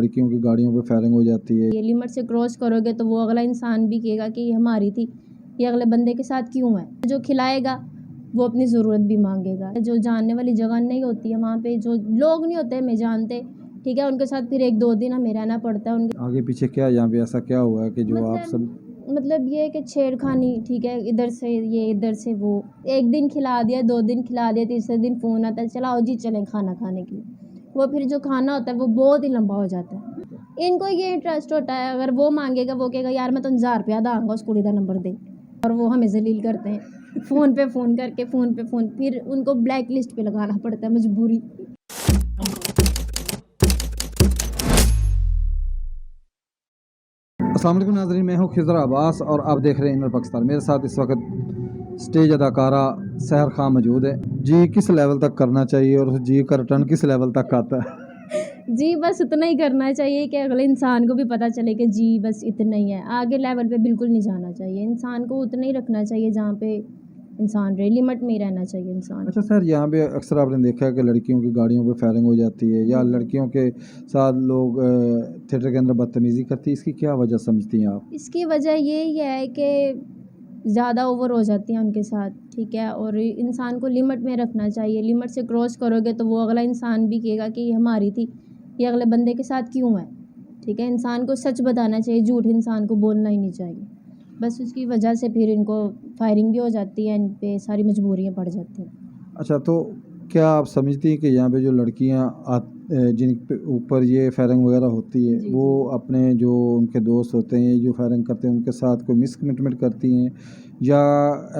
लड़कियों की गाड़ियों पे फायरिंग हो जाती है। ये लिमिट से क्रॉस करोगे तो वो अगला इंसान भी कहेगा कि ये हमारी थी, ये अगले बंदे के साथ क्यों है। जो खिलाएगा वो अपनी ज़रूरत भी मांगेगा। जो जानने वाली जगह नहीं होती है, वहाँ पे जो लोग नहीं होते हमें जानते, ठीक है, उनके साथ फिर 1-2 दिन हमें रहना पड़ता है। उनके आगे पीछे क्या यहाँ पे ऐसा क्या हुआ है कि जो आप सब मतलब ये है कि छेड़खानी, ठीक है, इधर से ये इधर से वो, एक दिन खिला दिया, 2 दिन खिला दिया, तीसरे दिन फ़ोन आता है चला आओ जी चलें खाना खाने के लिए। वो फिर जो खाना होता है वो बहुत ही लंबा हो जाता है। इनको ये इंटरेस्ट होता है, अगर वो मांगेगा वो कहेगा यार मैं तो 1000 रुपया दांगा उस कुड़ी का नंबर दे, और वो हमें जलील करते हैं फ़ोन पे फ़ोन करके, फ़ोन पे फ़ोन, फिर उनको ब्लैक लिस्ट पे लगाना पड़ता है मजबूरी। अस्सलाम वालेकुम नाज़रीन, मैं हूँ खिज़र अब्बास और आप देख रहे हैं इनर पाकिस्तान। मेरे साथ इस वक्त स्टेज अदाकारा सहर खां मौजूद है। जी किस लेवल तक करना चाहिए और उस जी का रिटर्न किस लेवल तक आता है? जी बस उतना ही करना चाहिए कि अगले इंसान को भी पता चले कि जी बस इतना ही है, आगे लेवल पे बिल्कुल नहीं जाना चाहिए। इंसान को उतना ही रखना चाहिए जहाँ पे इंसान रहे, लिमिट में ही रहना चाहिए इंसान। अच्छा सर, यहाँ पे अक्सर आपने देखा है कि लड़कियों की गाड़ियों पे फायरिंग हो जाती है या लड़कियों के साथ लोग थिएटर के अंदर बदतमीज़ी करती है, इसकी क्या वजह समझती हैं आप? इसकी वजह यही है कि ज़्यादा ओवर हो जाती हैं उनके साथ, ठीक है, और इंसान को लिमिट में रखना चाहिए। लिमिट से क्रॉस करोगे तो वो अगला इंसान भी कहेगा कि ये हमारी थी, ये अगले बंदे के साथ क्यों है, ठीक है। इंसान को सच बताना चाहिए, झूठ इंसान को बोलना ही नहीं चाहिए। बस उसकी वजह से फिर इनको फायरिंग भी हो जाती है, इन पे सारी मजबूरियाँ पड़ जाती हैं। अच्छा, तो क्या आप समझती हैं कि यहाँ पे जो लड़कियाँ जिन पे ऊपर ये फायरिंग वगैरह होती है जी, वो जी। अपने जो उनके दोस्त होते हैं जो फायरिंग करते हैं उनके साथ कोई मिसकमिटमेंट करती हैं या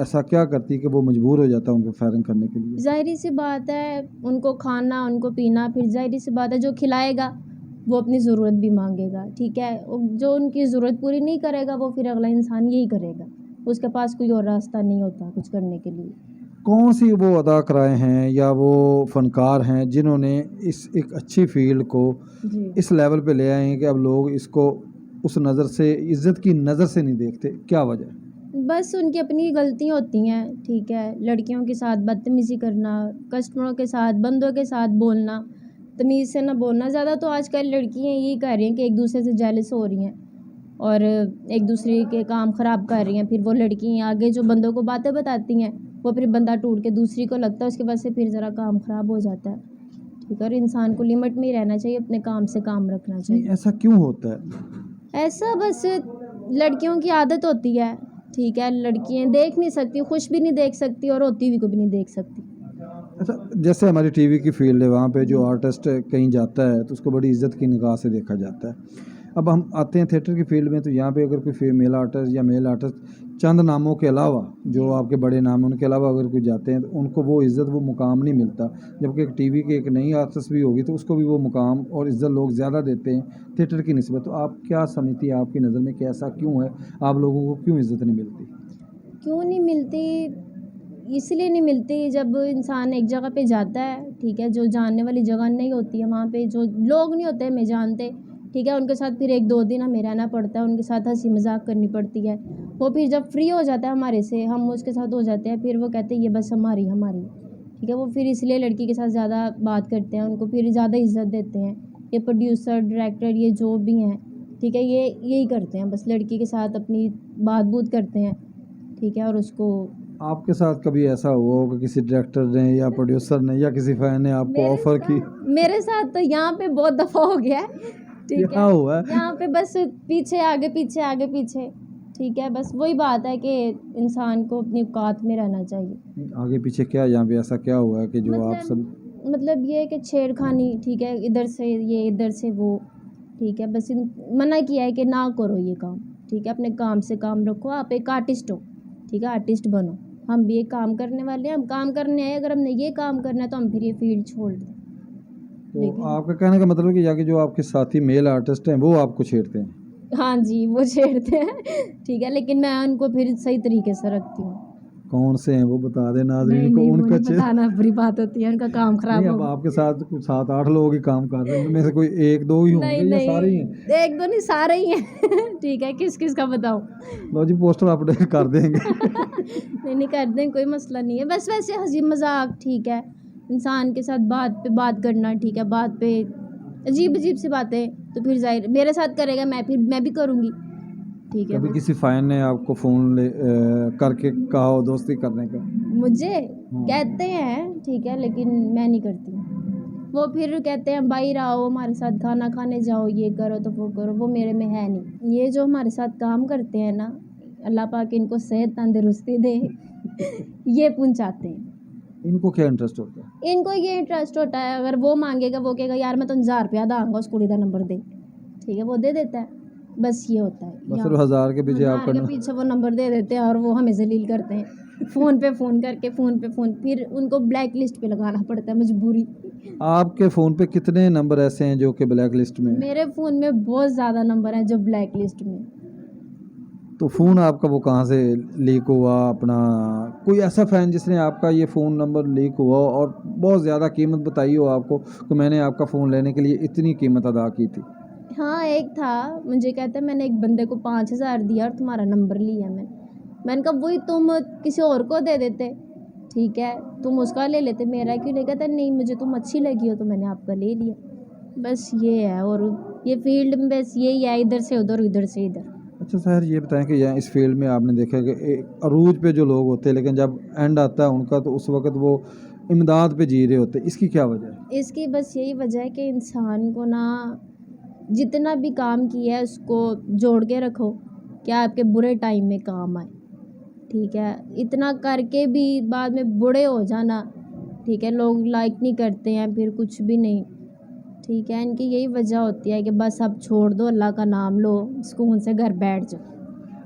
ऐसा क्या करती है कि वो मजबूर हो जाता है उनको फायरिंग करने के लिए? ज़ाहिर सी बात है, उनको खाना, उनको पीना, फिर ज़ाहिर सी बात है जो खिलाएगा वो अपनी ज़रूरत भी मांगेगा, ठीक है। जो उनकी ज़रूरत पूरी नहीं करेगा वो फिर अगला इंसान यही करेगा, उसके पास कोई और रास्ता नहीं होता कुछ करने के लिए। कौन सी वो अदाकाराएँ हैं या वो फ़नकार हैं जिन्होंने इस एक अच्छी फ़ील्ड को जी। इस लेवल पे ले आए हैं कि अब लोग इसको उस नज़र से, इज़्ज़त की नज़र से नहीं देखते, क्या वजह? बस उनकी अपनी गलतियाँ होती हैं, ठीक है। लड़कियों के साथ बदतमीज़ी करना, कस्टमरों के साथ, बंदों के साथ बोलना, तमीज़ से ना बोलना। ज़्यादा तो आजकल लड़कियाँ यही कर रही हैं कि एक दूसरे से जेलस हो रही हैं और एक दूसरे के काम ख़राब कर रही हैं। फिर वो लड़कियाँ आगे जो बंदों को बातें बताती हैं, वो फिर बंदा टूट के दूसरी को लगता है, उसकी वजह से फिर ज़रा काम ख़राब हो जाता है, ठीक है। और इंसान को लिमिट में ही रहना चाहिए, अपने काम से काम रखना नहीं, चाहिए। ऐसा क्यों होता है? ऐसा बस लड़कियों की आदत होती है, ठीक है। लड़कियां देख नहीं सकती, खुश भी नहीं देख सकती और रोती हुई को भी नहीं देख सकती। अच्छा, जैसे हमारी टीवी की फील्ड है वहाँ पे जो जी। आर्टिस्ट कहीं जाता है तो उसको बड़ी इज्जत की निगाह से देखा जाता है। अब हम आते हैं थिएटर की फील्ड में तो यहाँ पे अगर कोई फीमेल आर्टिस्ट या मेल आर्टिस्ट चंद नामों के अलावा जो आपके बड़े नाम हैं उनके अलावा अगर कोई जाते हैं तो उनको वो इज़्ज़त वो मुकाम नहीं मिलता, जबकि एक टीवी की एक नई आर्टिस्ट भी होगी तो उसको भी वो मुकाम और इज़्ज़त लोग ज़्यादा देते हैं थिएटर की निस्बत। तो आप क्या समझती है, आपकी नज़र में कि ऐसा क्यों है, आप लोगों को क्यों इज़्ज़त नहीं मिलती? क्यों नहीं मिलती? इसलिए नहीं मिलती, जब इंसान एक जगह पे जाता है, ठीक है, जो जानने वाली जगह नहीं होती है, वहाँ पे जो लोग नहीं होते हमें जानते, ठीक है, उनके साथ फिर 1-2 दिन हमें रहना पड़ता है, उनके साथ हँसी मज़ाक करनी पड़ती है। वो फिर जब फ्री हो जाता है हमारे से, हम उसके साथ हो जाते हैं, फिर वो कहते हैं ये बस हमारी हमारी, ठीक है। वो फिर इसलिए लड़की के साथ ज़्यादा बात करते हैं, उनको फिर ज़्यादा इज़्ज़त देते हैं। ये प्रोड्यूसर, डायरेक्टर, ये जो भी हैं, ठीक है, ये यही करते हैं, बस लड़की के साथ अपनी बात-बूत करते हैं, ठीक है, और उसको आपके साथ कभी ऐसा हुआ हो कि किसी डायरेक्टर ने या प्रोड्यूसर ने या किसी फैन ने आपको ऑफ़र की? मेरे साथ तो यहाँ पे बहुत दफ़ा हो गया है, ठीक क्या है। हुआ है? यहाँ पे बस पीछे आगे पीछे आगे पीछे, ठीक है। बस वही बात है कि इंसान को अपनी औकात में रहना चाहिए। आगे पीछे क्या, यहाँ पे ऐसा क्या हुआ है कि जो आप सब मतलब ये है कि छेड़खानी, ठीक है, इधर से ये इधर से वो, ठीक है। बस मना किया है कि ना करो ये काम, ठीक है। अपने काम से काम रखो, आप एक आर्टिस्ट हो, ठीक है, आर्टिस्ट बनो। हम भी एक काम करने वाले हैं, हम काम करने आए, अगर हमने ये काम करना है तो हम फिर ये फील्ड छोड़ दें। तो आपका कहने का मतलब है कि यहाँ के जो आपके साथी मेल आर्टिस्ट हैं वो आपको छेड़ते हैं? हाँ जी, वो छेड़ते हैं ठीक है, लेकिन मैं उनको फिर सही तरीके से रखती हूँ। कौन से हैं वो बता दें नाज़रीन नहीं को, नहीं, वो उनका नहीं बताना, बुरी बात होती है, उनका काम नहीं, खराब अब होगा। आपके साथ कुछ 7-8 लोग ही काम कर रहे हैं, उनमें से कोई 1-2 ही नहीं होंगे या सारे ही नहीं, हैं? 1-2 नहीं, सारे ही हैं ठीक है, किस किस का बताऊँ लो जी, पोस्टर अपडेट कर देंगे नहीं नहीं, कर दें, कोई मसला नहीं है। बस वैसे हंसी मजाक, ठीक है, इंसान के साथ बात पे बात करना, ठीक है, बात पे عجیب عجیب سی باتیں. تو پھر ظاہر میرے ساتھ کرے گا, میں بھی کروں گی. ٹھیک ہے. کبھی کسی فین نے آپ کو فون کر کے کہا ہو دوستی کرنے کا؟ مجھے کہتے ہیں, ٹھیک ہے, لیکن میں نہیں کرتی. وہ پھر کہتے ہیں باہر آؤ ہمارے ساتھ کھانا کھانے جاؤ, یہ کرو تو وہ کرو, وہ میرے میں ہے نہیں. یہ جو ہمارے ساتھ کام کرتے ہیں نا, اللہ پاک ان کو صحت تندرستی دے, یہ پہنچاتے ہیں. ان کو کیا انٹرسٹ ہوتا ہے؟ ان کو یہ انٹرسٹ ہوتا ہے, اگر وہ مانگے گا, وہ کہے گا یار میں تو 1000 روپیہ داں گا, اس کڑی کا نمبر دے. ٹھیک ہے, وہ دے دیتا ہے. بس یہ ہوتا ہے. بس 1000 کے پیچھے آپ کا پیچھے وہ نمبر دے دیتے ہیں اور وہ ہمیں ذلیل کرتے ہیں. فون پہ فون کر کے, فون پہ فون, پھر ان کو بلیک لسٹ پہ لگانا پڑتا ہے مجبوری. آپ کے فون پہ کتنے نمبر ایسے ہیں جو کہ بلیک لسٹ میں ہیں؟ میرے فون میں بہت زیادہ نمبر ہیں جو بلیک لسٹ میں. تو فون آپ کا وہ کہاں سے لیک ہوا اپنا؟ کوئی ایسا فین جس نے آپ کا یہ فون نمبر لیک ہوا اور بہت زیادہ قیمت بتائی ہو آپ کو کہ میں نے آپ کا فون لینے کے لیے اتنی قیمت ادا کی تھی؟ ہاں, ایک تھا, مجھے کہتا ہے میں نے ایک بندے کو 5000 دیا اور تمہارا نمبر لیا. میں نے کہا وہی تم کسی اور کو دے دیتے, ٹھیک ہے, تم اس کا لے لیتے, میرا کیوں نہیں. کہتا نہیں مجھے تم اچھی لگی ہو تو میں نے آپ کا لے لیا. بس یہ ہے. اور یہ فیلڈ میں بس یہی ہے, ادھر سے ادھر, ادھر سے ادھر. اچھا سر, یہ بتائیں کہ یہاں اس فیلڈ میں آپ نے دیکھا کہ عروج پہ جو لوگ ہوتے ہیں لیکن جب اینڈ آتا ہے ان کا تو اس وقت وہ امداد پہ جی رہے ہوتے ہیں, اس کی کیا وجہ ہے؟ اس کی بس یہی وجہ ہے کہ انسان کو نا جتنا بھی کام کیا ہے اس کو جوڑ کے رکھو کہ آپ کے برے ٹائم میں کام آئے. ٹھیک ہے, اتنا کر کے بھی بعد میں بوڑھے ہو جانا, ٹھیک ہے, لوگ لائک نہیں کرتے ہیں, پھر کچھ بھی نہیں. ٹھیک ہے, ان کی یہی وجہ ہوتی ہے کہ بس اب چھوڑ دو, اللہ کا نام لو, سکون سے گھر بیٹھ جاؤ.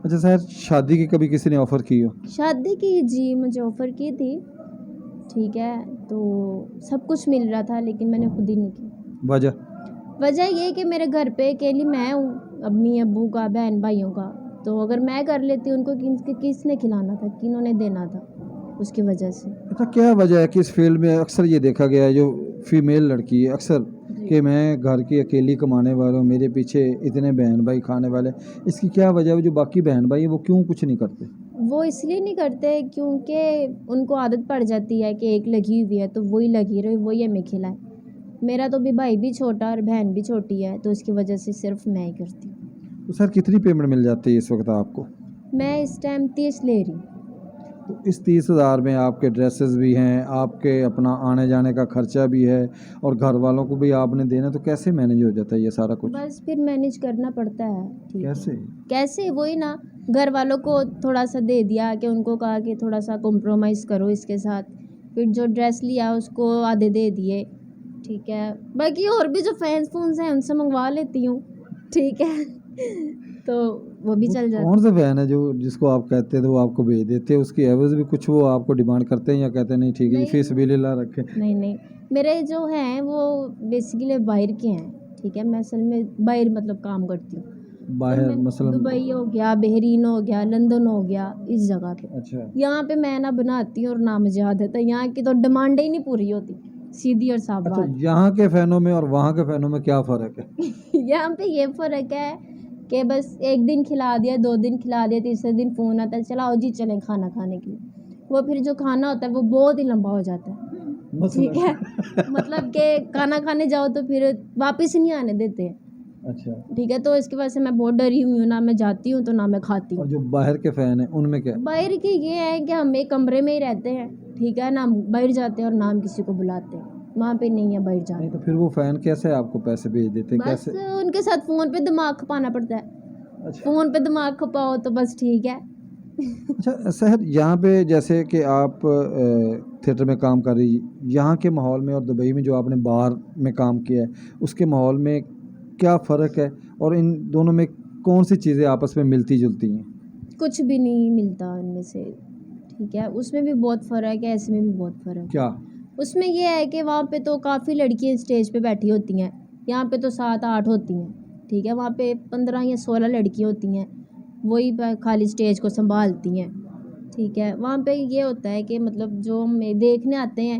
اچھا سر, شادی کی کبھی کسی نے آفر کی ہو؟ شادی کی جی مجھے آفر کی تھی. ٹھیک ہے, تو سب کچھ مل رہا تھا لیکن میں نے خود ہی نہیں کی. وجہ یہ کہ میرے گھر پہ اکیلی میں ہوں, امی ابو کا, بہن بھائیوں کا. تو اگر میں کر لیتی ان کو کس نے کھلانا تھا, کنہوں نے دینا تھا, اس کی وجہ سے. اچھا, کیا وجہ ہے کہ اس فیلڈ میں اکثر یہ دیکھا گیا ہے جو فیمیل لڑکی ہے اکثر کہ میں گھر کی اکیلی کمانے والا ہوں, میرے پیچھے اتنے بہن بھائی کھانے والے, اس کی کیا وجہ ہے جو باقی بہن بھائی ہیں وہ کیوں کچھ نہیں کرتے؟ وہ اس لیے نہیں کرتے کیونکہ ان کو عادت پڑ جاتی ہے کہ ایک لگی ہوئی ہے تو وہی لگی رہے, وہی ہمیں کھلائے. میرا تو بھی بھائی بھی چھوٹا اور بہن بھی چھوٹی ہے, تو اس کی وجہ سے صرف میں ہی کرتی ہوں. تو سر کتنی پیمنٹ مل جاتی ہے اس وقت آپ کو؟ میں اس ٹائم 30 لے رہی ہوں. تو اس 30,000 میں آپ کے ڈریسز بھی ہیں, آپ کے اپنا آنے جانے کا خرچہ بھی ہے اور گھر والوں کو بھی آپ نے دینا, تو کیسے مینیج ہو جاتا ہے یہ سارا کچھ؟ بس پھر مینیج کرنا پڑتا ہے. ٹھیک ہے, کیسے وہی نا, گھر والوں کو تھوڑا سا دے دیا کہ ان کو کہا کہ تھوڑا سا کمپرومائز کرو اس کے ساتھ. پھر جو ڈریس لیا اس کو آدھے دے دیے. ٹھیک ہے, باقی اور بھی جو فونز ہیں ان سے منگوا لیتی ہوں. ٹھیک ہے, تو وہ بھی چل جاتا. کون سا فین ہے جو جس کو آپ کہتے ہیں تو وہ آپ کو بھیج دیتے ہیں, اس کی ایوریج بھی کچھ وہ آپ کو ڈیمانڈ کرتے ہیں یا کہتے ہیں نہیں ٹھیک ہے فی سبیل اللہ رکھیں؟ نہیں, میرے جو ہیں وہ بیسیکلی باہر کے ہیں. ٹھیک ہے, میں اصل میں باہر مطلب کام کرتی ہوں. باہر مثلا دبئی ہو گیا, بحرین ہو گیا, لندن ہو گیا, اس جگہ پہ. اچھا, یہاں پہ میں نہ بناتی ہوں اور نہ مجھے عادت ہے, یہاں کی تو ڈیمانڈ ہی نہیں پوری ہوتی, سیدھی اور صاف اچھا, بات. یہاں کے فینوں میں اور وہاں کے فینوں میں کیا فرق ہے؟ یہاں پہ یہ فرق ہے کہ بس ایک دن کھلا دیا, 2 دن کھلا دیا, تیسرے دن فون آتا ہے چلا آؤ جی چلیں کھانا کھانے کے لیے. وہ پھر جو کھانا ہوتا ہے وہ بہت ہی لمبا ہو جاتا ہے. ٹھیک ہے, مطلب کہ کھانا کھانے جاؤ تو پھر واپس نہیں آنے دیتے ہیں. اچھا, ٹھیک ہے, تو اس کی وجہ سے میں بہت ڈری ہوئی ہوں, نہ میں جاتی ہوں تو نہ میں کھاتی ہوں. اور جو باہر کے فین ہیں ان میں کیا؟ باہر کی یہ ہے کہ ہم ایک کمرے میں ہی رہتے ہیں. ٹھیک ہے, نہ ہم باہر جاتے ہیں اور نہ ہم کسی کو بلاتے ہیں, وہاں پہ نہیں ہے باہر جانا. تو پھر وہ فین کیسے آپ کو پیسے بھیج دیتے ہیں؟ بس ان کے ساتھ فون پہ دماغ کھپانا پڑتا ہے. فون پہ دماغ کھپاؤ تو بس ٹھیک ہے. اچھا سر, یہاں پہ جیسے کہ آپ تھیٹر میں کام کر رہی, یہاں کے ماحول میں اور دبئی میں جو آپ نے باہر میں کام کیا ہے اس کے ماحول میں کیا فرق ہے, اور ان دونوں میں کون سی چیزیں آپس میں ملتی جلتی ہیں؟ کچھ بھی نہیں ملتا ان میں سے. ٹھیک ہے, اس میں بھی بہت فرق ہے, اس میں بھی بہت فرق ہے. کیا؟ اس میں یہ ہے کہ وہاں پہ تو کافی لڑکیاں اسٹیج پہ بیٹھی ہوتی ہیں, یہاں پہ تو 7-8 ہوتی ہیں. ٹھیک ہے, وہاں پہ 15 یا 16 لڑکیاں ہوتی ہیں, وہی خالی اسٹیج کو سنبھالتی ہیں. ٹھیک ہے, وہاں پہ یہ ہوتا ہے کہ مطلب جو ہمیں دیکھنے آتے ہیں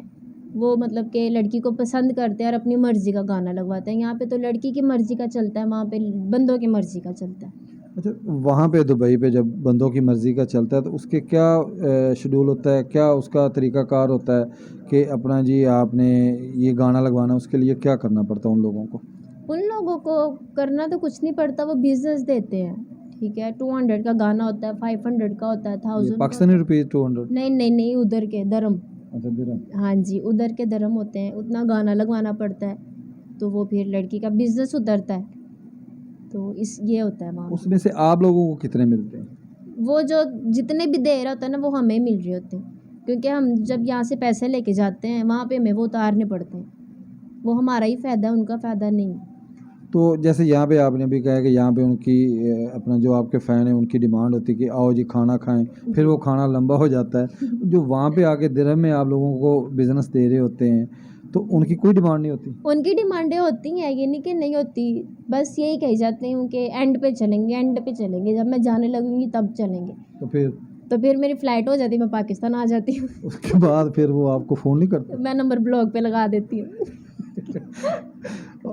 وہ مطلب کہ لڑکی کو پسند کرتے ہیں اور اپنی مرضی کا گانا لگواتے ہیں. یہاں پہ تو لڑکی کی مرضی کا چلتا ہے, وہاں پہ بندوں کی مرضی کا چلتا ہے. اچھا, وہاں پہ دبئی پہ جب بندوں کی مرضی کا چلتا ہے تو اس کے کیا شیڈول ہوتا ہے, کیا اس کا طریقہ کار ہوتا ہے کہ اپنا جی آپ نے یہ گانا لگوانا, اس کے لیے کیا کرنا پڑتا ہے ان لوگوں کو؟ उन लोगों को करना तो कुछ नहीं पड़ता, वो बिजनेस देते हैं, ठीक है। 200 का गाना होता है, 500 का होता है, 1000 का पाकिस्तानी होता रुपीज़ 200? है। नहीं नहीं नहीं, उधर के दरम, अच्छा दिरहम। हाँ जी, उधर के दरम होते हैं, उतना गाना लगवाना पड़ता है, तो वो फिर लड़की का बिजनेस उतरता है, तो इस ये होता है वहाँ पे। उसमें से आप लोगों को कितने मिलते हैं? वो जो जितने भी दे रहा होता है ना, वो हमें मिल रहे होते हैं, क्योंकि हम जब यहाँ से पैसे लेके जाते हैं वहाँ पे हमें वो उतारने पड़ते हैं, वो हमारा ही फ़ायदा है, उनका फ़ायदा नहीं। तो जैसे यहाँ पे आपने भी कहा कि यहाँ पे उनकी अपना जो आपके फ़ैन है उनकी डिमांड होती है कि आओ जी खाना खाएं, फिर वो खाना लंबा हो जाता है। जो वहाँ पे आके दिरहम में आप लोगों को बिज़नेस दे रहे होते हैं, तो उनकी कोई डिमांड नहीं होती? उनकी डिमांडें होती हैं, ये नहीं कि नहीं होती, बस यही कही जाती हूँ कि एंड पे चलेंगे, एंड पे चलेंगे, जब मैं जाने लगूंगी तब चलेंगे। तो फिर मेरी फ़्लाइट हो जाती, मैं पाकिस्तान आ जाती हूँ। उसके बाद फिर वो आपको फ़ोन नहीं करते? मैं नंबर ब्लॉक पे लगा देती हूँ।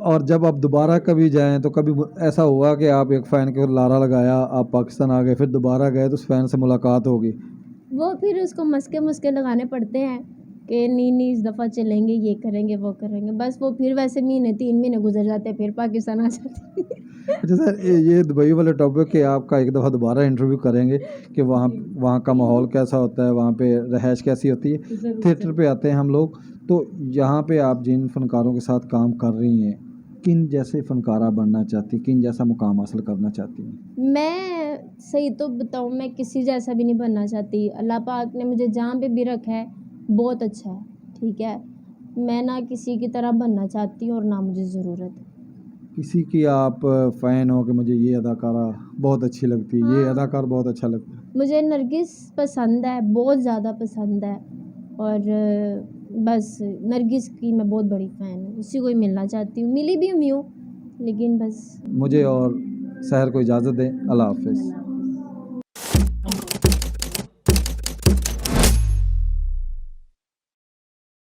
और जब आप दोबारा कभी जाएं तो कभी ऐसा हुआ कि आप एक फ़ैन को लारा लगाया, आप पाकिस्तान आ गए, फिर दोबारा गए तो उस फ़ैन से मुलाकात होगी? वो फिर उसको मस्के मुस्के लगाने पड़ते हैं कि नहीं नहीं इस दफ़ा चलेंगे, ये करेंगे वो करेंगे, बस वो फिर वैसे महीने 3 महीने गुजर जाते हैं, फिर पाकिस्तान आ जाते हैं। अच्छा सर, ये दुबई वाले टॉपिक के आपका एक दफ़ा दोबारा इंटरव्यू करेंगे कि वहाँ वहाँ का माहौल कैसा होता है, वहाँ पे रहायश कैसी होती है। थिएटर पे आते हैं हम लोग, तो यहाँ पे आप जिन फ़नकारों के साथ काम कर रही हैं, किन जैसे फ़नकारा बनना चाहती, किन जैसा मुकाम हासिल करना चाहती हैं? मैं सही तो बताऊँ, मैं किसी जैसा भी नहीं बनना चाहती। अल्लाह पाक ने मुझे जहाँ पे भी रखा है बहुत अच्छा है, ठीक है। मैं ना किसी की तरह बनना चाहती हूँ और ना मुझे ज़रूरत है। किसी की आप फ़ैन हो कि मुझे ये अदाकारा बहुत अच्छी लगती है, ये हाँ। अदाकार बहुत अच्छा लगता है? मुझे नरगिस पसंद है, बहुत ज़्यादा पसंद है, और बस नरगिस की मैं बहुत बड़ी फ़ैन हूँ, उसी को ही मिलना चाहती हूँ, मिली भी हुई हूँ, लेकिन बस मुझे और सहर को इजाज़त दें। अल्लाह हाफ़िज़।